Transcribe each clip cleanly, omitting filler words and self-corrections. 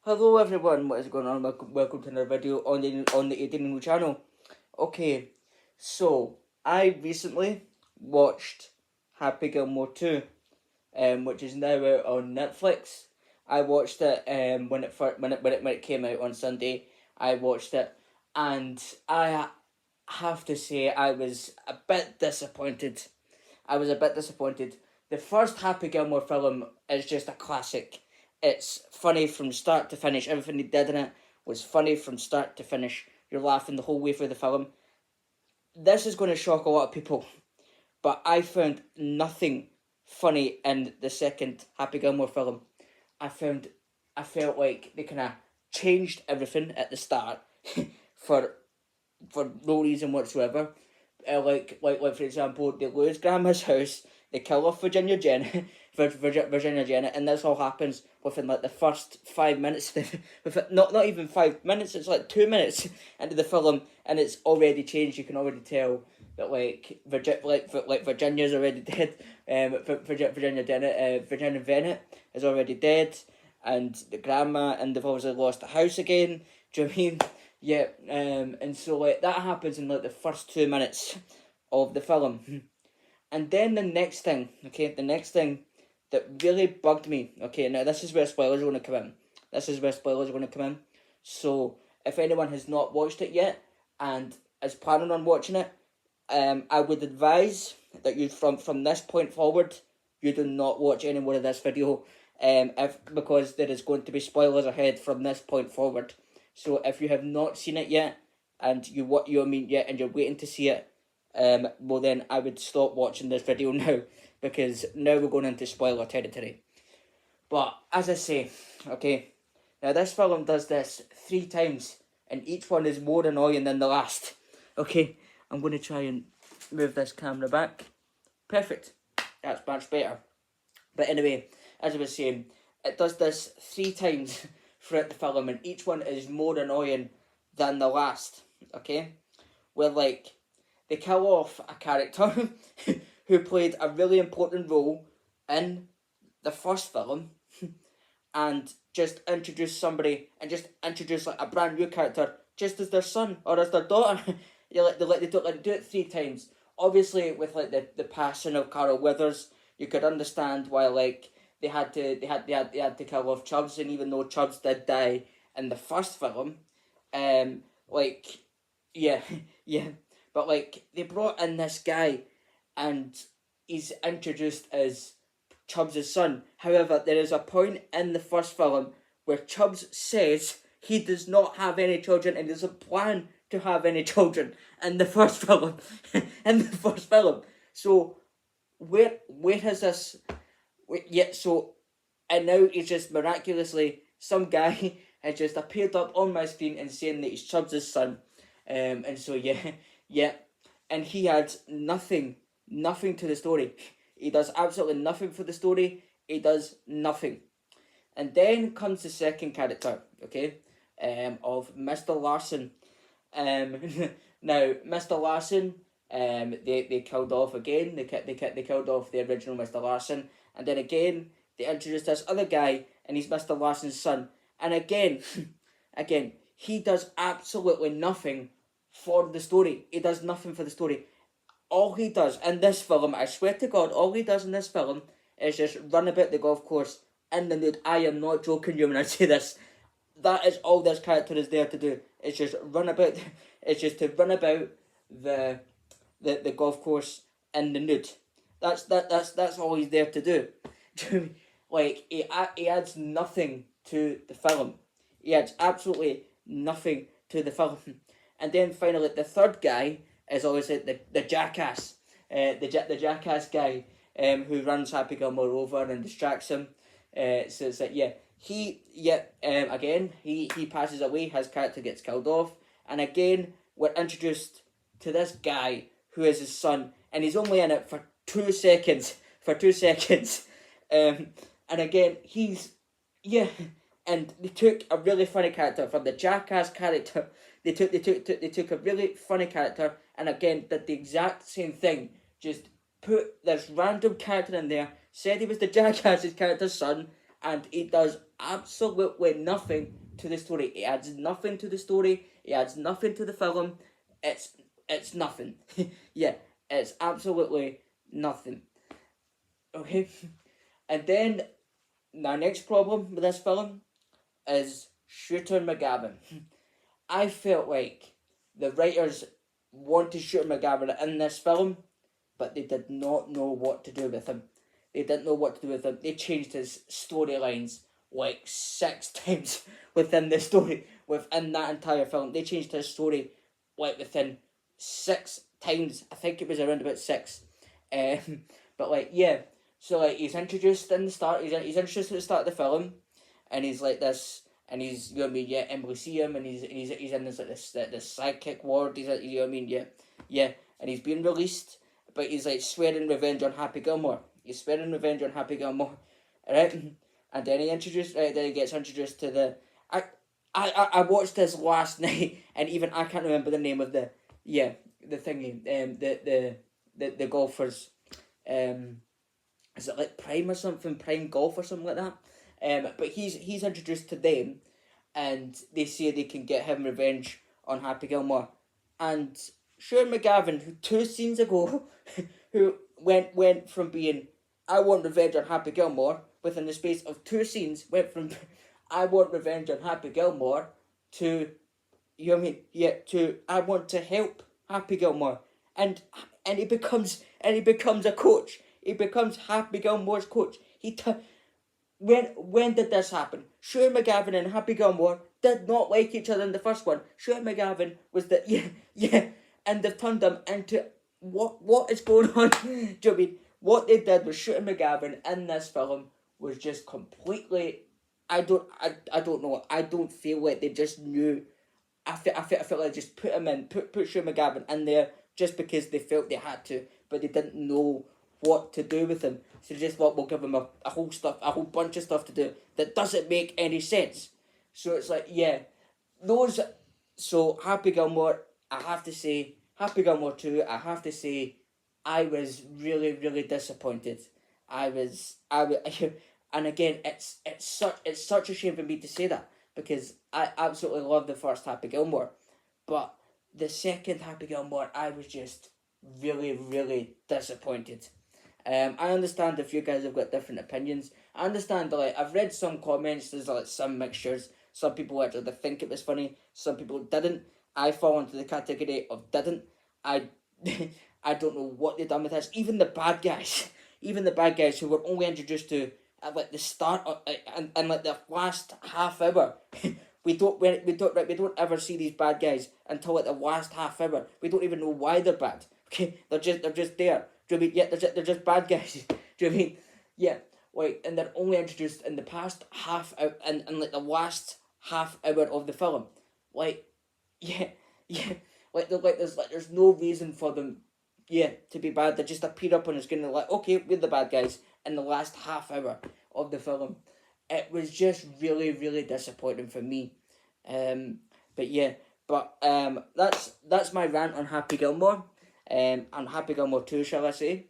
Hello everyone, what is going on? Welcome to another video on the 18 channel. Okay, so I recently watched Happy Gilmore 2, which is now out on Netflix. I watched it when it came out on Sunday. I watched it, and I have to say I was a bit disappointed. The first Happy Gilmore film is just a classic. It's funny from start to finish. Everything he did in it was funny from start to finish. You're laughing the whole way through the film. This is going to shock a lot of people, but I found nothing funny in the second Happy Gilmore film. I felt like they kind of changed everything at the start for no reason whatsoever. Like for example, they lose Grandma's house, they kill off Virginia Janet, Virginia Janet, and this all happens within like the first 5 minutes. Not even 5 minutes. It's like 2 minutes into the film, and it's already changed. You can already tell that Virginia's already dead. Virginia Janet, Virginia Bennett is already dead, and the grandma, and they've obviously lost the house again. Do you know what I mean? Yeah, and so like that happens in like the first 2 minutes of the film, and then the next thing that really bugged me. Okay, now this is where spoilers are going to come in. So if anyone has not watched it yet and is planning on watching it, I would advise that you from this point forward, you do not watch any more of this video, because there is going to be spoilers ahead from this point forward. So if you have not seen it yet, and and you're waiting to see it, well then I would stop watching this video now, because now we're going into spoiler territory. But as I say, okay, now this film does this 3 times, and each one is more annoying than the last. Okay, I'm going to try and move this camera back. Perfect. That's much better. But anyway, as I was saying, it does this 3 times throughout the film, and each one is more annoying than the last. Okay, where like they kill off a character who played a really important role in the first film, and just introduce somebody, and just introduce like a brand new character just as their son or as their daughter. They do it 3 times. Obviously, with like the passing of Carol Withers, you could understand why like they had to kill off Chubbs, and even though Chubbs did die in the first film, like yeah, yeah, but like they brought in this guy, and he's introduced as Chubbs' son. However, there is a point in the first film where Chubbs says he does not have any children and doesn't plan to have any children in the first film. So where has this? So and now he's just miraculously, some guy has just appeared up on my screen and saying that he's Chubbs' son, and so yeah, and he adds nothing to the story. He does absolutely nothing for the story. He does nothing. And then comes the second character, okay, of Mr. Larson. Now, Mr. Larson, they killed off again. They killed off the original Mr. Larson, and then again they introduced this other guy, and he's Mr. Larson's son. And again, he does absolutely nothing for the story. He does nothing for the story. All he does in this film, I swear to God, all he does in this film is just run about the golf course in the nude. I am not joking you when I say this. That is all this character is there to do. It's just run about. It's just to run about the golf course in the nude. That's all he's there to do. Like he adds nothing to the film. He adds absolutely nothing to the film. And then finally, the third guy is obviously the jackass, the jackass guy, who runs Happy Gilmore over and distracts him. So it's like again he passes away. His character gets killed off, and again we're introduced to this guy who is his son, and he's only in it for 2 seconds. And again and they took a really funny character from the jackass character. They took a really funny character, and again did the exact same thing. Just put this random character in there, said he was the jackass's character's son, and he does absolutely nothing to the story. He adds nothing to the story. He adds nothing to the film. It's nothing. Yeah, it's absolutely nothing. Okay, and then my next problem with this film is Shooter McGavin. I felt like the writers wanted Shooter McGavin in this film, but they did not know what to do with him. They didn't know what to do with him. They changed his storylines like 6 times within the story, within that entire film. They changed his story like within 6 times. I think it was around about 6. But like, yeah. So like, he's introduced in the start. He's introduced at the start of the film, and he's like this, and he's, you know what I mean, yeah, and we see him, and he's in this like this sidekick ward. He's, you know what I mean, yeah, and he's being released, but he's like swearing revenge on Happy Gilmore. He's swearing revenge on Happy Gilmore, right? And then then he gets introduced to the. I watched this last night, and even I can't remember the name of the thingy, the golfers, is it like Prime or something, Prime Golf or something like that, but he's introduced to them, and they say they can get him revenge on Happy Gilmore, and Sean McGavin, who 2 scenes ago, who went from being I want revenge on Happy Gilmore, within the space of 2 scenes, went from I want revenge on Happy Gilmore to, you know what I mean, yeah, to I want to help Happy Gilmore, and he becomes a coach. He becomes Happy Gilmore's coach. When did this happen? Sean McGavin and Happy Gilmore did not like each other in the first one. Sean McGavin was the and they've turned him into what is going on? Do you know what I mean? What they did with Sean McGavin in this film was just completely. I don't know. I don't feel like they just knew. I felt like they just put him in, put Sean McGavin in there just because they felt they had to, but they didn't know what to do with him. So they just thought, we'll give him a whole bunch of stuff to do that doesn't make any sense. So it's like, yeah, those. So Happy Gilmore, I have to say, Happy Gilmore 2, I have to say, I was really, really disappointed. I was, and again, it's such a shame for me to say that, because I absolutely love the first Happy Gilmore, but the second Happy Gilmore, I was just really, really disappointed. I understand if you guys have got different opinions. I understand that, like, I've read some comments, there's like some mixtures. Some people actually think it was funny, some people didn't. I fall into the category of didn't. I I don't know what they've done with this. Even the bad guys, who were only introduced to at like the start of, and like the last half hour. We don't ever see these bad guys until like the last half hour. We don't even know why they're bad. Okay, they're just there. Do you know what I mean? Yeah, they're just bad guys. Do you know what I mean? Yeah, like, and they're only introduced in the past half hour, and like the last half hour of the film. Like, yeah, there's no reason for them, to be bad. They just appear up on the screen and like, okay, we're the bad guys in the last half hour of the film. It was just really, really disappointing for me. But yeah, that's my rant on Happy Gilmore. And Happy Gilmore 2, shall I say.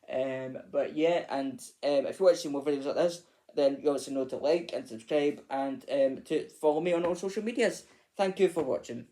But yeah, and if you want to see more videos like this, then you obviously know to like and subscribe, and to follow me on all social medias. Thank you for watching.